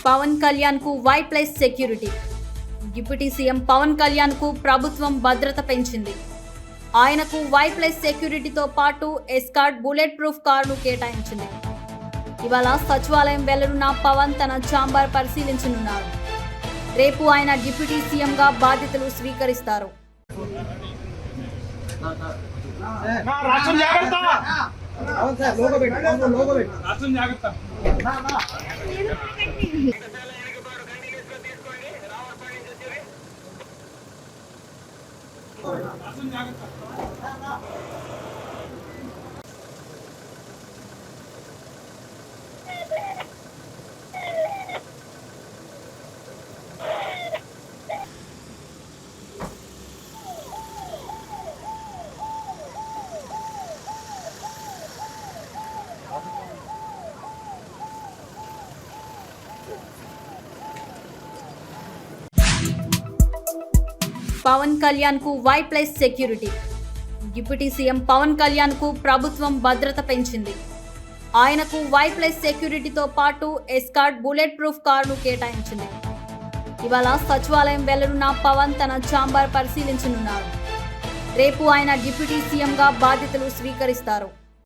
పవన్ కళ్యాణ్ కు Y plus security. Deputy CM Pawan Kalyan కు ప్రభుత్వం భద్రత పెంచింది. ఆయనకు వై ప్లస్ సెక్యూరిటీతో పాటు ఎస్కార్ట్ బుల్లెట్ ప్రూఫ్ కారును కేటాయించింది. ఇవాళ సచివాలయం వెళ్లనున్న పవన్ తన ఛాంబర్ పరిశీలించనున్నారు. రేపు ఆయన డిప్యూటీ సీఎంగా బాధ్యతలు స్వీకరిస్తారు. పవన్ కళ్యాణ్ కు Y plus security. Deputy CM Pawan Kalyan కు ప్రభుత్వం భద్రత పెంచింది. ఆయనకు వై ప్లస్ సెక్యూరిటీతో పాటు ఎస్కార్ట్ బుల్లెట్ ప్రూఫ్ కారును కేటాయించింది. ఇవాళ సచివాలయం వెళ్లనున్న పవన్ తన ఛాంబర్ పరిశీలించనున్నారు. రేపు ఆయన డిప్యూటీ సీఎంగా బాధ్యతలు స్వీకరిస్తారు.